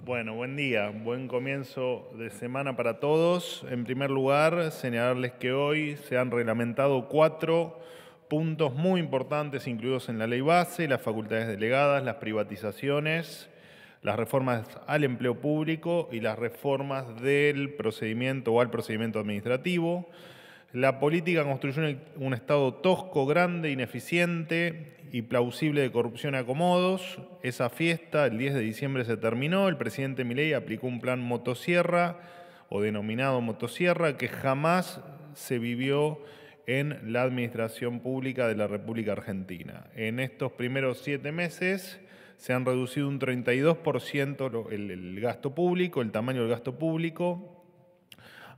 Bueno, buen día, buen comienzo de semana para todos. En primer lugar, señalarles que hoy se han reglamentado 4 puntos muy importantes incluidos en la ley base: las facultades delegadas, las privatizaciones, las reformas al empleo público y las reformas del procedimiento o al procedimiento administrativo. La política construyó un Estado tosco, grande, ineficiente y plausible de corrupción a acomodos. Esa fiesta, el 10 de diciembre, se terminó. El presidente Milei aplicó un plan motosierra, o denominado motosierra, que jamás se vivió en la administración pública de la República Argentina. En estos primeros 7 meses se han reducido un 32% el gasto público, el tamaño del gasto público.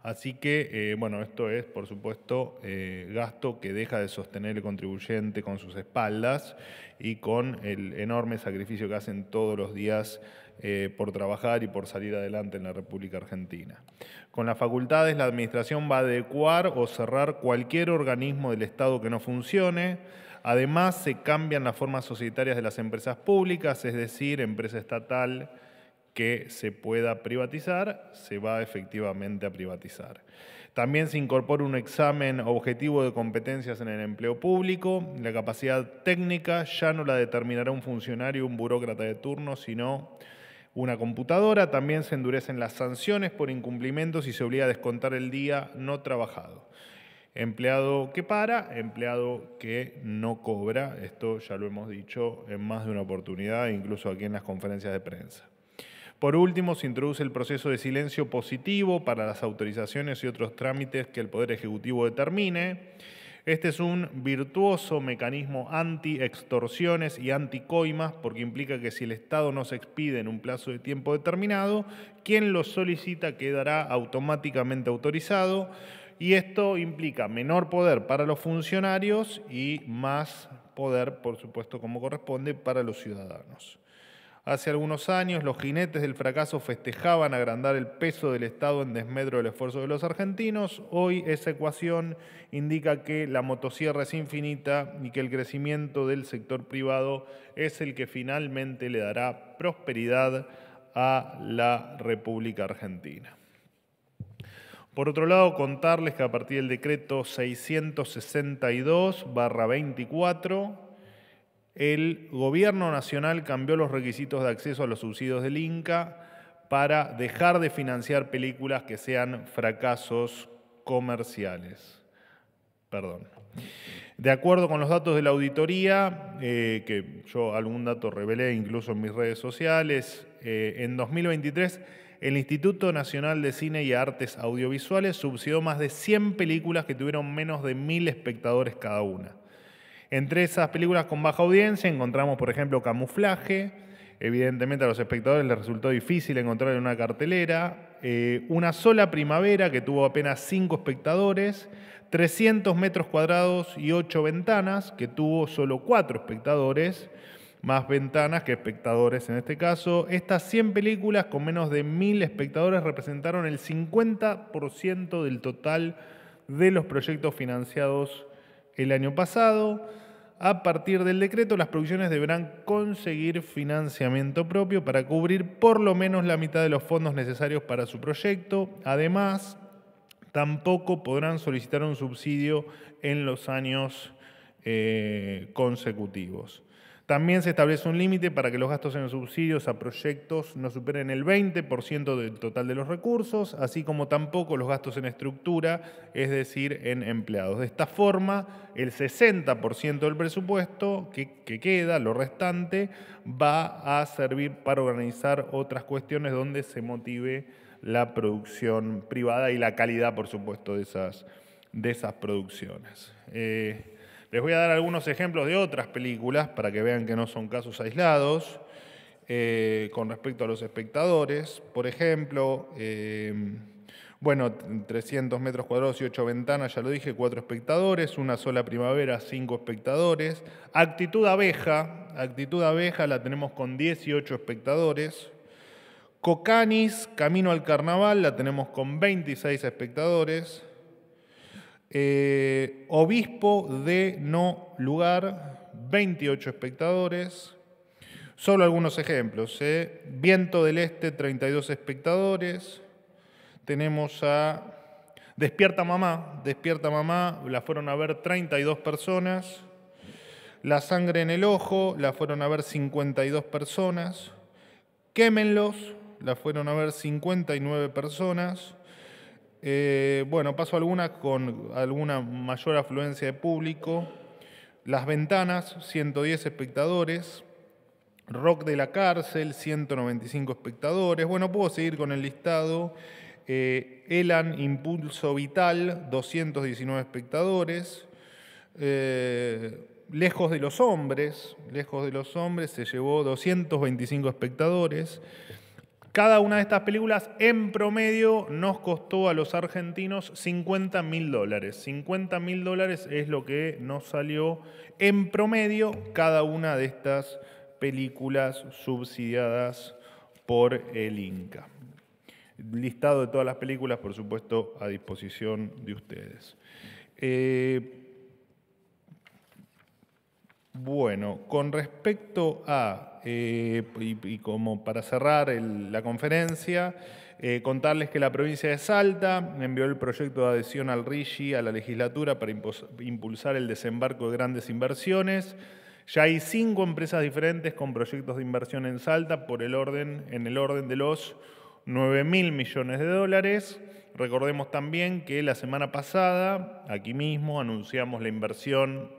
Así que, bueno, esto es, por supuesto, gasto que deja de sostener el contribuyente con sus espaldas y con el enorme sacrificio que hacen todos los días por trabajar y por salir adelante en la República Argentina. Con las facultades, la Administración va a adecuar o cerrar cualquier organismo del Estado que no funcione. Además, se cambian las formas societarias de las empresas públicas, es decir, empresa estatal que se pueda privatizar, se va efectivamente a privatizar. También se incorpora un examen objetivo de competencias en el empleo público. La capacidad técnica ya no la determinará un funcionario o un burócrata de turno, sino una computadora. También se endurecen las sanciones por incumplimientos y se obliga a descontar el día no trabajado. Empleado que para, empleado que no cobra. Esto ya lo hemos dicho en más de una oportunidad, incluso aquí en las conferencias de prensa. Por último, se introduce el proceso de silencio positivo para las autorizaciones y otros trámites que el Poder Ejecutivo determine. Este es un virtuoso mecanismo anti-extorsiones y anti-coimas, porque implica que si el Estado no se expide en un plazo de tiempo determinado, quien lo solicita quedará automáticamente autorizado, y esto implica menor poder para los funcionarios y más poder, por supuesto, como corresponde, para los ciudadanos. Hace algunos años, los jinetes del fracaso festejaban agrandar el peso del Estado en desmedro del esfuerzo de los argentinos. Hoy esa ecuación indica que la motosierra es infinita y que el crecimiento del sector privado es el que finalmente le dará prosperidad a la República Argentina. Por otro lado, contarles que a partir del decreto 662/24, el Gobierno Nacional cambió los requisitos de acceso a los subsidios del Inca para dejar de financiar películas que sean fracasos comerciales. De acuerdo con los datos de la auditoría, que yo algún dato revelé incluso en mis redes sociales, en 2023 el Instituto Nacional de Cine y Artes Audiovisuales subsidió más de 100 películas que tuvieron menos de 1.000 espectadores cada una. Entre esas películas con baja audiencia encontramos, por ejemplo, Camuflaje. Evidentemente a los espectadores les resultó difícil encontrar en una cartelera. Una sola primavera, que tuvo apenas 5 espectadores. 300 metros cuadrados y 8 ventanas, que tuvo solo 4 espectadores. Más ventanas que espectadores en este caso. Estas 100 películas con menos de 1.000 espectadores representaron el 50% del total de los proyectos financiados el año pasado. A partir del decreto, las producciones deberán conseguir financiamiento propio para cubrir por lo menos la mitad de los fondos necesarios para su proyecto. Además, tampoco podrán solicitar un subsidio en los años consecutivos. También se establece un límite para que los gastos en subsidios a proyectos no superen el 20% del total de los recursos, así como tampoco los gastos en estructura, es decir, en empleados. De esta forma, el 60% del presupuesto que queda, lo restante, va a servir para organizar otras cuestiones donde se motive la producción privada y la calidad, por supuesto, de esas producciones. Les voy a dar algunos ejemplos de otras películas para que vean que no son casos aislados con respecto a los espectadores. Por ejemplo, 300 metros cuadrados y 8 ventanas, ya lo dije, 4 espectadores. Una sola primavera, 5 espectadores. Actitud Abeja la tenemos con 18 espectadores. Cocanis, Camino al Carnaval, la tenemos con 26 espectadores. Obispo de No Lugar, 28 espectadores. Solo algunos ejemplos. Viento del Este, 32 espectadores. Tenemos a Despierta Mamá, la fueron a ver 32 personas. La Sangre en el Ojo, la fueron a ver 52 personas. Quémenlos, la fueron a ver 59 personas. Bueno, paso algunas con alguna mayor afluencia de público. Las Ventanas, 110 espectadores. Rock de la Cárcel, 195 espectadores. Bueno, puedo seguir con el listado. Elan Impulso Vital, 219 espectadores. Lejos de los Hombres se llevó 225 espectadores. Cada una de estas películas en promedio nos costó a los argentinos $50.000. $50.000 es lo que nos salió en promedio cada una de estas películas subsidiadas por el Inca. Listado de todas las películas, por supuesto, a disposición de ustedes. Bueno, con respecto a, y como para cerrar la conferencia, contarles que la provincia de Salta envió el proyecto de adhesión al RIGI a la legislatura para impulsar el desembarco de grandes inversiones. Ya hay 5 empresas diferentes con proyectos de inversión en Salta en el orden de los 9.000 millones de dólares. Recordemos también que la semana pasada, aquí mismo, anunciamos la inversión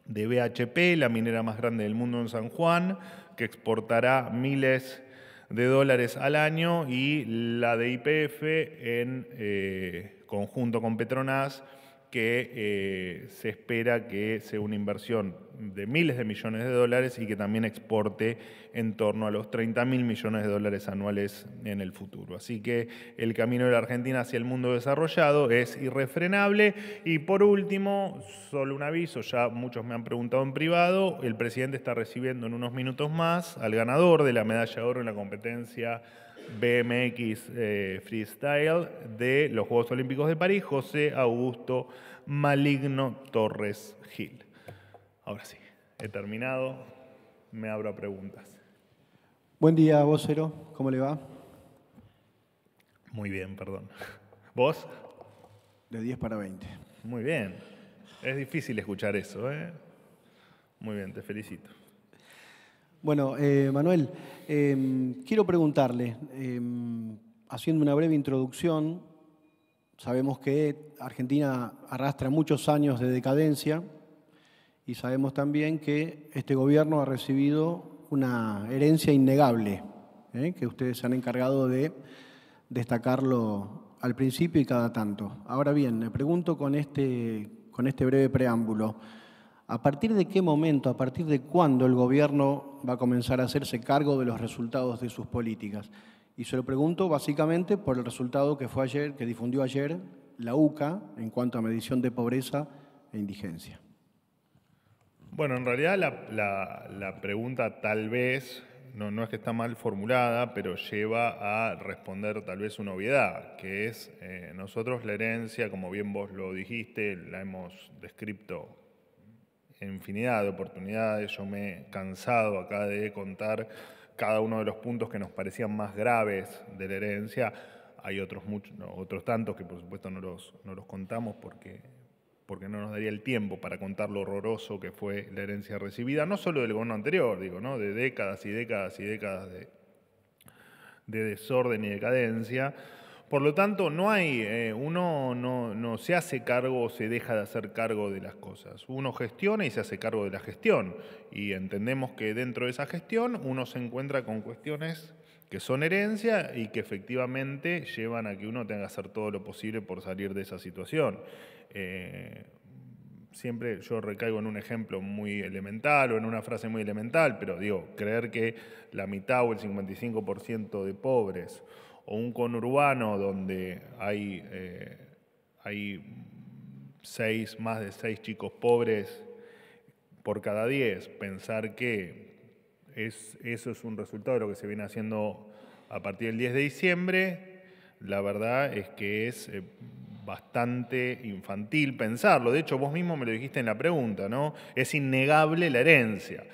de BHP, la minera más grande del mundo en San Juan, que exportará miles de dólares al año, y la de YPF en conjunto con Petronas, que se espera que sea una inversión de miles de millones de dólares y que también exporte en torno a los 30.000 millones de dólares anuales en el futuro. Así que el camino de la Argentina hacia el mundo desarrollado es irrefrenable. Y por último, solo un aviso, ya muchos me han preguntado en privado, el presidente está recibiendo en unos minutos más al ganador de la medalla de oro en la competencia BMX Freestyle de los Juegos Olímpicos de París, José Augusto Maligno Torres Gil. Ahora sí, he terminado, me abro a preguntas. Buen día, vocero, ¿cómo le va? Muy bien, perdón. ¿Vos? De 10 para 20. Muy bien, es difícil escuchar eso, ¿eh? Muy bien, te felicito. Bueno, Manuel, quiero preguntarle, haciendo una breve introducción, sabemos que Argentina arrastra muchos años de decadencia y sabemos también que este gobierno ha recibido una herencia innegable, que ustedes se han encargado de destacarlo al principio y cada tanto. Ahora bien, me pregunto con este breve preámbulo, ¿a partir de qué momento, a partir de cuándo el gobierno va a comenzar a hacerse cargo de los resultados de sus políticas? Y se lo pregunto básicamente por el resultado que difundió ayer la UCA en cuanto a medición de pobreza e indigencia. Bueno, en realidad la pregunta tal vez, no es que está mal formulada, pero lleva a responder tal vez una obviedad, que es nosotros la herencia, como bien vos lo dijiste, la hemos descrito en infinidad de oportunidades. Yo me he cansado acá de contar cada uno de los puntos que nos parecían más graves de la herencia. Hay otros tantos que por supuesto no los contamos porque no nos daría el tiempo para contar lo horroroso que fue la herencia recibida, no solo del gobierno anterior, ¿no? De décadas y décadas y décadas de desorden y decadencia. Por lo tanto, uno no se hace cargo o se deja de hacer cargo de las cosas. Uno gestiona y se hace cargo de la gestión. Y entendemos que dentro de esa gestión uno se encuentra con cuestiones que son herencia y que efectivamente llevan a que uno tenga que hacer todo lo posible por salir de esa situación. Siempre yo recaigo en un ejemplo muy elemental o en una frase muy elemental, pero digo, creer que la mitad o el 55% de pobres o un conurbano donde hay más de 6 chicos pobres por cada 10, pensar que eso es un resultado de lo que se viene haciendo a partir del 10 de diciembre, la verdad es que es bastante infantil pensarlo. De hecho, vos mismo me lo dijiste en la pregunta, ¿no? Es innegable la herencia.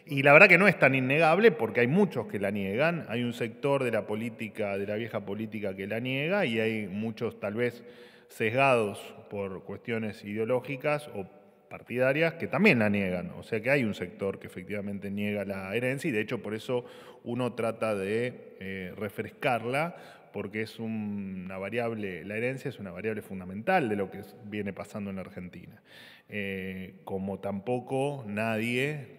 Y la verdad que no es tan innegable porque hay muchos que la niegan. Hay un sector de la política, de la vieja política que la niega y hay muchos tal vez sesgados por cuestiones ideológicas o partidarias que también la niegan. O sea que hay un sector que efectivamente niega la herencia y de hecho por eso uno trata de refrescarla porque es una variable, la herencia es una variable fundamental de lo que viene pasando en la Argentina. Como tampoco nadie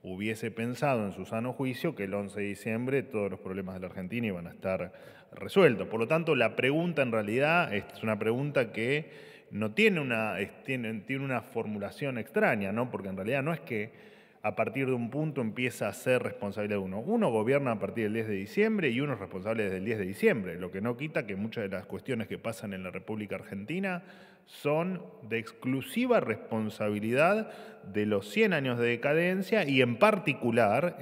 hubiese pensado en su sano juicio que el 11 de diciembre todos los problemas de la Argentina iban a estar resueltos. Por lo tanto, la pregunta en realidad es una pregunta que no tiene tiene una formulación extraña, ¿no? Porque en realidad no es que a partir de un punto empieza a ser responsable de uno. Uno gobierna a partir del 10 de diciembre y uno es responsable desde el 10 de diciembre, lo que no quita que muchas de las cuestiones que pasan en la República Argentina son de exclusiva responsabilidad de los 100 años de decadencia y en particular,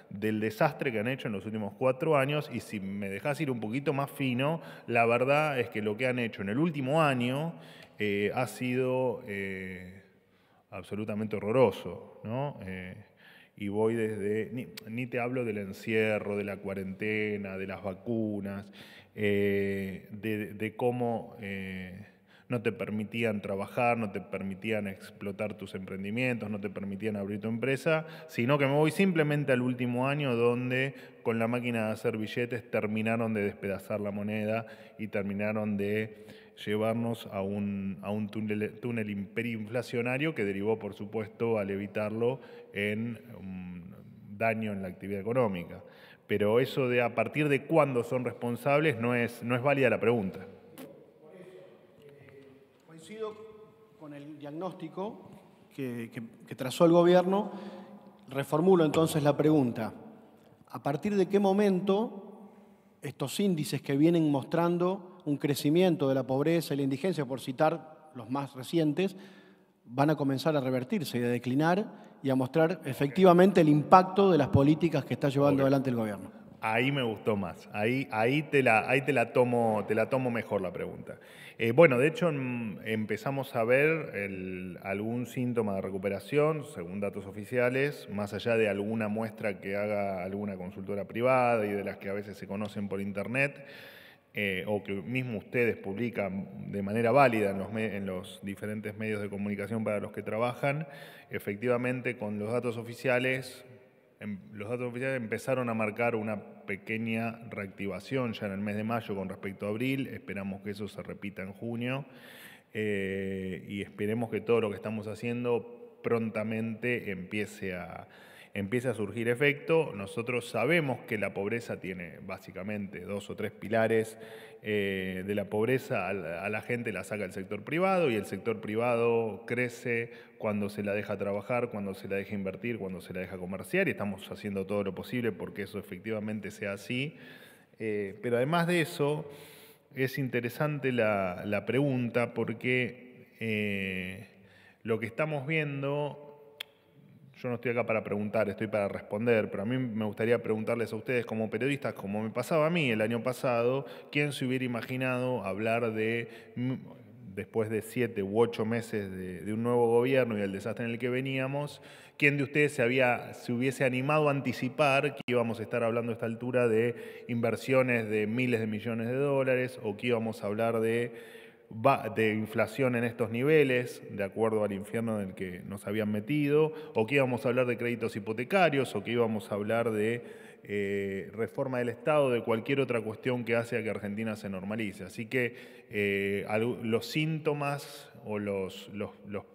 del desastre que han hecho en los últimos 4 años. Y si me dejás ir un poquito más fino, la verdad es que lo que han hecho en el último año ha sido absolutamente horroroso, ¿no? Y voy desde, ni te hablo del encierro, de la cuarentena, de las vacunas, de cómo no te permitían trabajar, no te permitían explotar tus emprendimientos, no te permitían abrir tu empresa, sino que me voy simplemente al último año donde con la máquina de hacer billetes terminaron de despedazar la moneda y terminaron de llevarnos a un túnel hiperinflacionario que derivó, por supuesto, al evitarlo en un daño en la actividad económica. Pero eso de a partir de cuándo son responsables no es válida la pregunta. Coincido con el diagnóstico que trazó el gobierno. Reformulo entonces la pregunta. ¿A partir de qué momento estos índices que vienen mostrando un crecimiento de la pobreza y la indigencia, por citar los más recientes, van a comenzar a revertirse y a declinar y a mostrar efectivamente el impacto de las políticas que está llevando adelante el gobierno? Ahí me gustó más, ahí te la tomo mejor la pregunta. Bueno, de hecho empezamos a ver algún síntoma de recuperación, según datos oficiales, más allá de alguna muestra que haga alguna consultora privada y de las que a veces se conocen por internet, o que mismo ustedes publican de manera válida en los diferentes medios de comunicación para los que trabajan. Efectivamente, con los datos oficiales empezaron a marcar una pequeña reactivación ya en el mes de mayo con respecto a abril. Esperamos que eso se repita en junio y esperemos que todo lo que estamos haciendo prontamente empiece a surgir efecto. Nosotros sabemos que la pobreza tiene básicamente 2 o 3 pilares. De la pobreza a la gente la saca el sector privado y el sector privado crece cuando se la deja trabajar, cuando se la deja invertir, cuando se la deja comerciar y estamos haciendo todo lo posible porque eso efectivamente sea así. Pero además de eso, es interesante la pregunta porque lo que estamos viendo... Yo no estoy acá para preguntar, estoy para responder, pero a mí me gustaría preguntarles a ustedes como periodistas, como me pasaba a mí el año pasado, ¿quién se hubiera imaginado hablar de, después de 7 u 8 meses de un nuevo gobierno y el desastre en el que veníamos, quién de ustedes se hubiese animado a anticipar que íbamos a estar hablando a esta altura de inversiones de miles de millones de dólares o que íbamos a hablar de inflación en estos niveles, de acuerdo al infierno en el que nos habían metido, o que íbamos a hablar de créditos hipotecarios, o que íbamos a hablar de reforma del Estado, de cualquier otra cuestión que hace a que Argentina se normalice. Así que los síntomas o los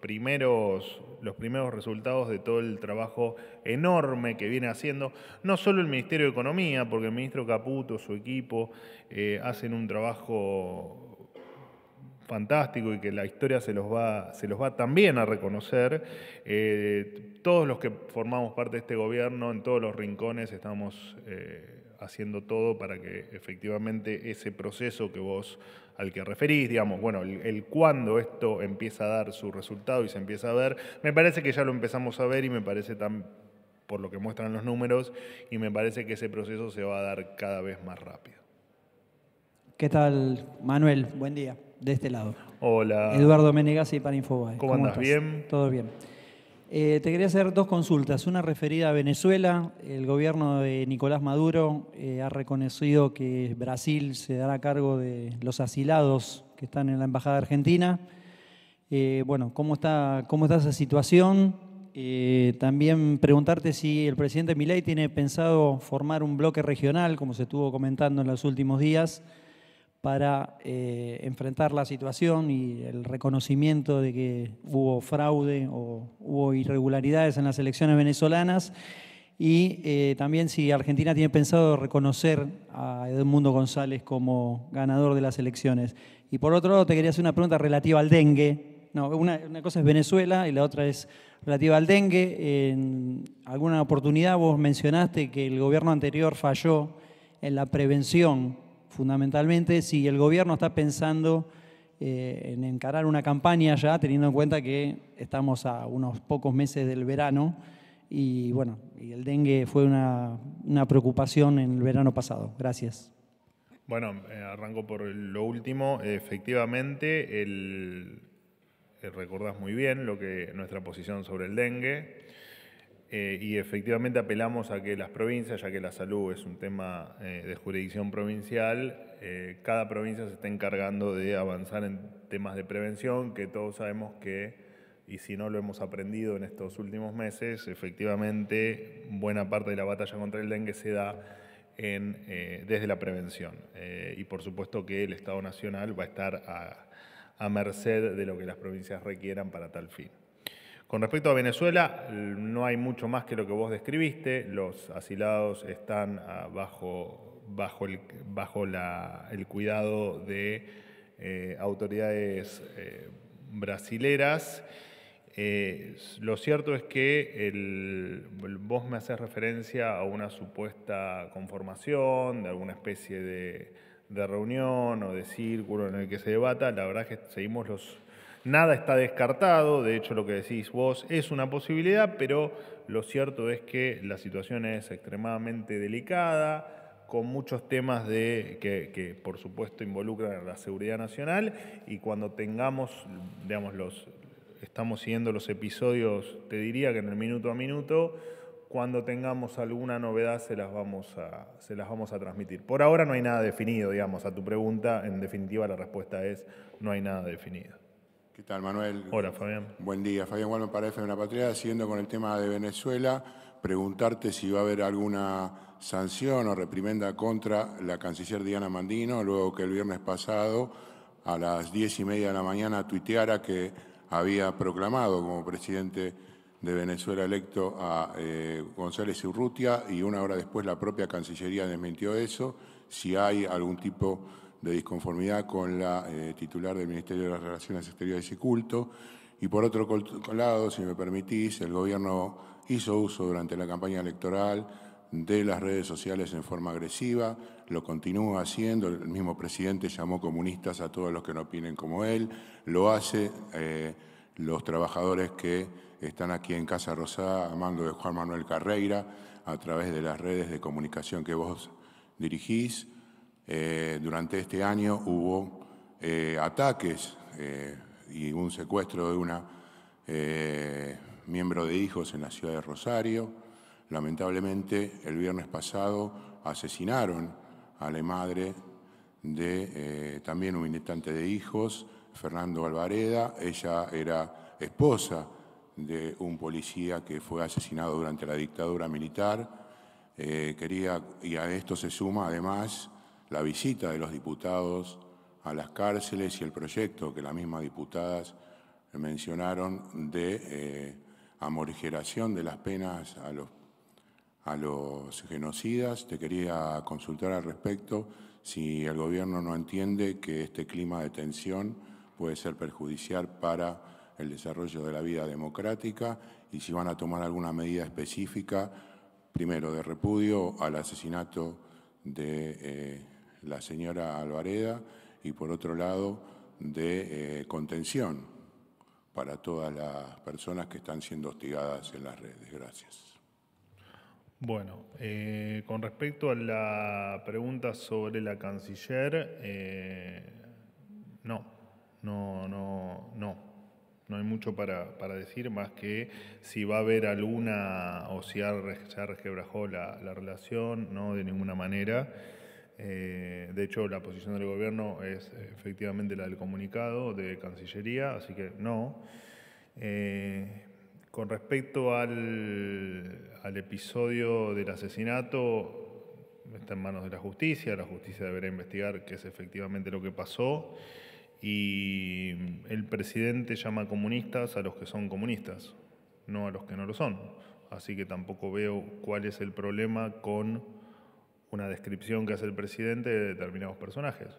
primeros resultados de todo el trabajo enorme que viene haciendo, no solo el Ministerio de Economía, porque el ministro Caputo, su equipo, hacen un trabajo fantástico y que la historia se los va también a reconocer. Todos los que formamos parte de este gobierno, en todos los rincones, estamos haciendo todo para que efectivamente ese proceso que vos al que referís, digamos, bueno, el cuándo esto empieza a dar su resultado y se empieza a ver, me parece que ya lo empezamos a ver y me parece por lo que muestran los números, y me parece que ese proceso se va a dar cada vez más rápido. ¿Qué tal, Manuel? Buen día, de este lado. Hola. Eduardo Menegazzi para Infobae. ¿Cómo andas? estás? ¿Bien? Todo bien. Te quería hacer dos consultas. Una referida a Venezuela. El gobierno de Nicolás Maduro ha reconocido que Brasil se dará a cargo de los asilados que están en la Embajada Argentina. Bueno, ¿cómo está esa situación? También preguntarte si el presidente Milei tiene pensado formar un bloque regional, como se estuvo comentando en los últimos días, para enfrentar la situación y el reconocimiento de que hubo fraude o hubo irregularidades en las elecciones venezolanas. Y también si Argentina tiene pensado reconocer a Edmundo González como ganador de las elecciones. Y por otro lado, te quería hacer una pregunta relativa al dengue. No, una cosa es Venezuela y la otra es relativa al dengue. En alguna oportunidad vos mencionaste que el gobierno anterior falló en la prevención, fundamentalmente. Si el gobierno está pensando en encarar una campaña ya, teniendo en cuenta que estamos a unos pocos meses del verano y bueno, y el dengue fue una preocupación en el verano pasado. Gracias. Bueno, arranco por lo último. Efectivamente, recordás muy bien nuestra posición sobre el dengue. Y efectivamente apelamos a que las provincias, ya que la salud es un tema de jurisdicción provincial, cada provincia se está encargando de avanzar en temas de prevención, que todos sabemos que, y si no lo hemos aprendido en estos últimos meses, efectivamente buena parte de la batalla contra el dengue se da desde la prevención. Y por supuesto que el Estado Nacional va a estar a merced de lo que las provincias requieran para tal fin. Con respecto a Venezuela, no hay mucho más que lo que vos describiste. Los asilados están bajo el cuidado de autoridades brasileras. Lo cierto es que vos me haces referencia a una supuesta conformación de alguna especie de reunión o de círculo en el que se debata. La verdad es que nada está descartado. De hecho, lo que decís vos es una posibilidad, pero lo cierto es que la situación es extremadamente delicada, con muchos temas que por supuesto involucran a la seguridad nacional, y cuando tengamos, digamos, estamos siguiendo los episodios, te diría que en el minuto a minuto, cuando tengamos alguna novedad se las vamos a transmitir. Por ahora no hay nada definido, digamos, a tu pregunta. En definitiva, la respuesta es no hay nada definido. ¿Qué tal, Manuel? Hola, Fabián. Buen día. Fabián Walmer para FM La Patria. Siguiendo con el tema de Venezuela, preguntarte si va a haber alguna sanción o reprimenda contra la canciller Diana Mandino, luego que el viernes pasado a las 10:30 de la mañana tuiteara que había proclamado como presidente de Venezuela electo a González Urrutia, y una hora después la propia Cancillería desmintió eso. Si hay algún tipo de disconformidad con la titular del Ministerio de las Relaciones Exteriores y Culto. Y por otro lado, si me permitís, el gobierno hizo uso durante la campaña electoral de las redes sociales en forma agresiva, lo continúa haciendo. El mismo presidente llamó comunistas a todos los que no opinen como él, lo hace los trabajadores que están aquí en Casa Rosada a mando de Juan Manuel Carreira a través de las redes de comunicación que vos dirigís. Durante este año hubo ataques y un secuestro de una miembro de Hijos en la ciudad de Rosario. Lamentablemente, el viernes pasado asesinaron a la madre de también un militante de Hijos, Fernando Alvareda. Ella era esposa de un policía que fue asesinado durante la dictadura militar. Y a esto se suma además la visita de los diputados a las cárceles y el proyecto que las mismas diputadas mencionaron de amorigeración de las penas a los genocidas. Te quería consultar al respecto si el gobierno no entiende que este clima de tensión puede ser perjudicial para el desarrollo de la vida democrática, y si van a tomar alguna medida específica, primero de repudio al asesinato de la señora Alvareda, y por otro lado de contención para todas las personas que están siendo hostigadas en las redes. Gracias. Bueno, con respecto a la pregunta sobre la canciller, no No hay mucho para decir más que si va a haber alguna o si se resquebrajó la relación, no, de ninguna manera. De hecho, la posición del gobierno es efectivamente la del comunicado de Cancillería, así que no. Con respecto al episodio del asesinato, está en manos de la justicia deberá investigar qué es efectivamente lo que pasó. Y el presidente llama comunistas a los que son comunistas, no a los que no lo son. Así que tampoco veo cuál es el problema con una descripción que hace el presidente de determinados personajes.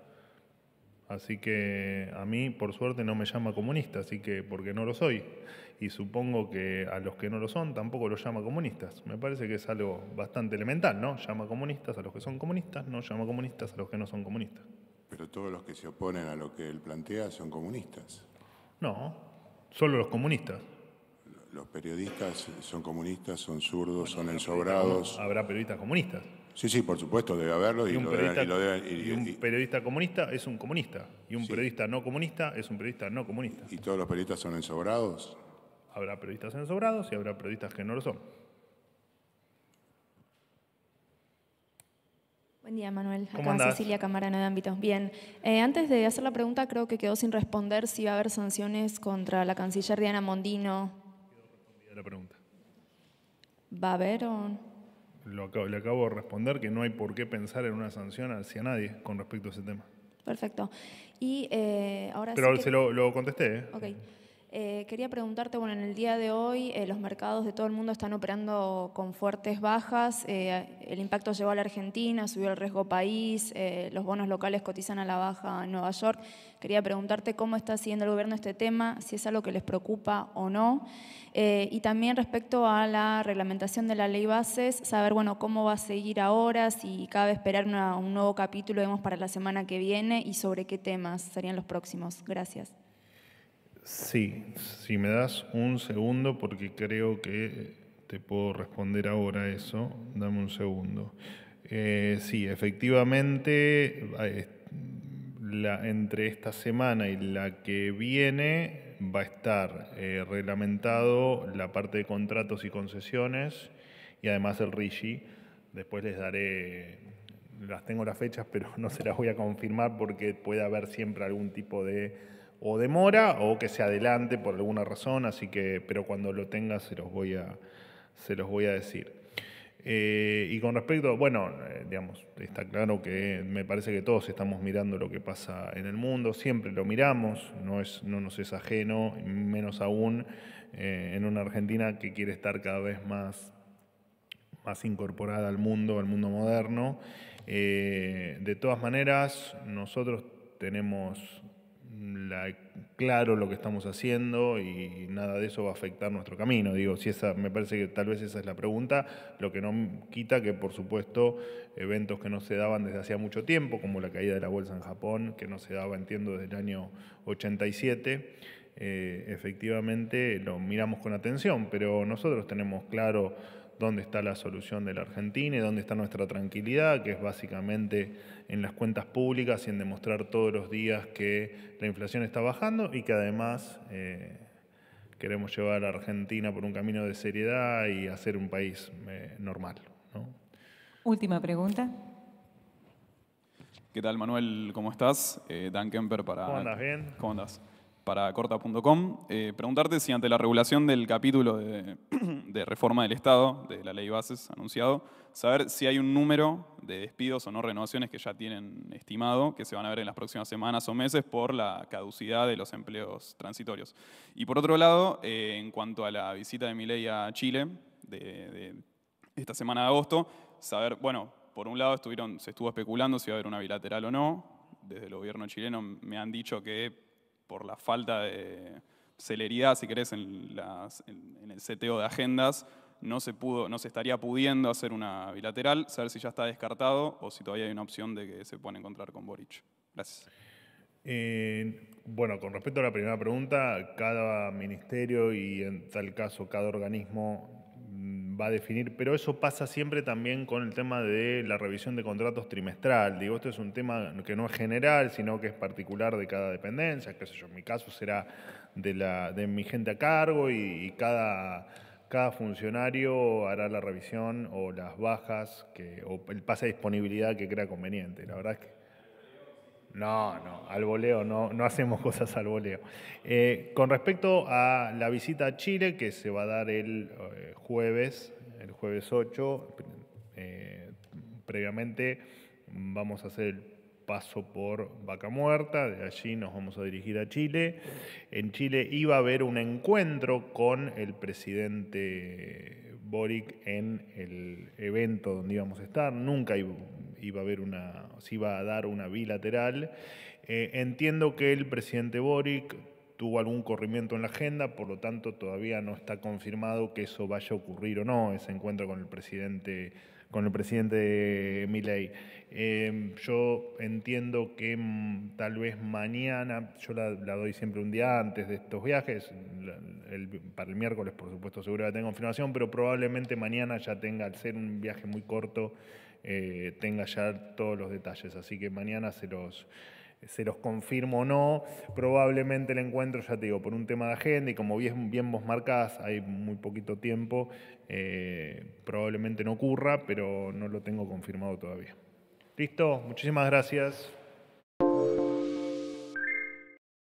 Así que a mí, por suerte, no me llama comunista, así que porque no lo soy. Y supongo que a los que no lo son tampoco los llama comunistas. Me parece que es algo bastante elemental, ¿no? Llama comunistas a los que son comunistas, no llama comunistas a los que no son comunistas. Pero todos los que se oponen a lo que él plantea son comunistas. No, solo los comunistas. Los periodistas son comunistas, son zurdos, son ensobrados. Habrá periodistas comunistas. Sí, por supuesto, debe haberlo. Y un periodista comunista es un comunista. Y un periodista no comunista es un periodista no comunista. ¿Y todos los periodistas son ensobrados? Habrá periodistas ensobrados y habrá periodistas que no lo son. Buen día, Manuel. ¿Cómo Acá andás? Cecilia Camarano de Ámbitos. Bien. Antes de hacer la pregunta, creo que quedó sin responder si va a haber sanciones contra la canciller Diana Mondino. La pregunta. ¿Va a haber o...? Le acabo de responder que no hay por qué pensar en una sanción hacia nadie con respecto a ese tema. Perfecto. Y ahora Pero sí se lo contesté, ¿eh? Ok. Quería preguntarte, bueno, en el día de hoy los mercados de todo el mundo están operando con fuertes bajas, el impacto llegó a la Argentina, subió el riesgo país, los bonos locales cotizan a la baja en Nueva York. Quería preguntarte cómo está siguiendo el gobierno este tema, si es algo que les preocupa o no. Y también respecto a la reglamentación de la ley bases, saber, bueno, cómo va a seguir ahora, si cabe esperar un nuevo capítulo, digamos, para la semana que viene y sobre qué temas serían los próximos. Gracias. Sí, si me das un segundo, porque creo que te puedo responder ahora eso. Dame un segundo. Sí, efectivamente, entre esta semana y la que viene va a estar reglamentado la parte de contratos y concesiones y además el RIGI. Después les daré, tengo las fechas, pero no se las voy a confirmar porque puede haber siempre algún tipo de o demora o que se adelante por alguna razón, así que, pero cuando lo tenga se los voy a decir. Y con respecto, bueno, digamos, está claro que me parece que todos estamos mirando lo que pasa en el mundo, siempre lo miramos, no nos es ajeno, menos aún en una Argentina que quiere estar cada vez más incorporada al mundo moderno. De todas maneras, nosotros tenemos claro lo que estamos haciendo y nada de eso va a afectar nuestro camino. Digo, me parece que tal vez esa es la pregunta, lo que no quita que, por supuesto, eventos que no se daban desde hacía mucho tiempo, como la caída de la bolsa en Japón, que no se daba, entiendo, desde el año 87, efectivamente lo miramos con atención, pero nosotros tenemos claro dónde está la solución de la Argentina y dónde está nuestra tranquilidad, que es básicamente en las cuentas públicas y en demostrar todos los días que la inflación está bajando y que además queremos llevar a la Argentina por un camino de seriedad y hacer un país normal, ¿no? Última pregunta. ¿Qué tal, Manuel? ¿Cómo estás? Dan Kemper para... ¿Cómo andas? ¿Bien? ¿Cómo andás? Para Corta.com. Preguntarte si ante la regulación del capítulo de reforma del Estado, de la ley bases anunciado, saber si hay un número de despidos o no renovaciones que ya tienen estimado, que se van a ver en las próximas semanas o meses por la caducidad de los empleos transitorios. Y por otro lado, en cuanto a la visita de Milei a Chile, de esta semana de agosto, saber, bueno, por un lado se estuvo especulando si iba a haber una bilateral o no. Desde el gobierno chileno me han dicho que por la falta de celeridad, si querés, en el seteo de agendas, no se estaría pudiendo hacer una bilateral, saber si ya está descartado o si todavía hay una opción de que se puedan encontrar con Boric. Gracias. Bueno, con respecto a la primera pregunta, cada ministerio y en tal caso cada organismo va a definir, pero eso pasa siempre también con el tema de la revisión de contratos trimestral. Digo, esto es un tema que no es general, sino que es particular de cada dependencia, qué sé yo, en mi caso será de mi gente a cargo y cada funcionario hará la revisión o las bajas o el pase de disponibilidad que crea conveniente. La verdad es que no, al voleo no hacemos cosas al voleo. Con respecto a la visita a Chile, que se va a dar el jueves 8, previamente vamos a hacer el paso por Vaca Muerta, de allí nos vamos a dirigir a Chile. En Chile iba a haber un encuentro con el presidente Boric en el evento donde íbamos a estar, nunca se iba a dar una bilateral. Entiendo que el presidente Boric tuvo algún corrimiento en la agenda, por lo tanto todavía no está confirmado que eso vaya a ocurrir o no, ese encuentro con el presidente Milei. Yo entiendo que tal vez mañana, yo la doy siempre un día antes de estos viajes, para el miércoles por supuesto seguro que tengo confirmación, pero probablemente mañana ya tenga, al ser un viaje muy corto, tenga ya todos los detalles, así que mañana se los confirmo o no. Probablemente el encuentro, ya te digo, por un tema de agenda y como bien vos marcás, hay muy poquito tiempo, probablemente no ocurra, pero no lo tengo confirmado todavía. ¿Listo? Muchísimas gracias.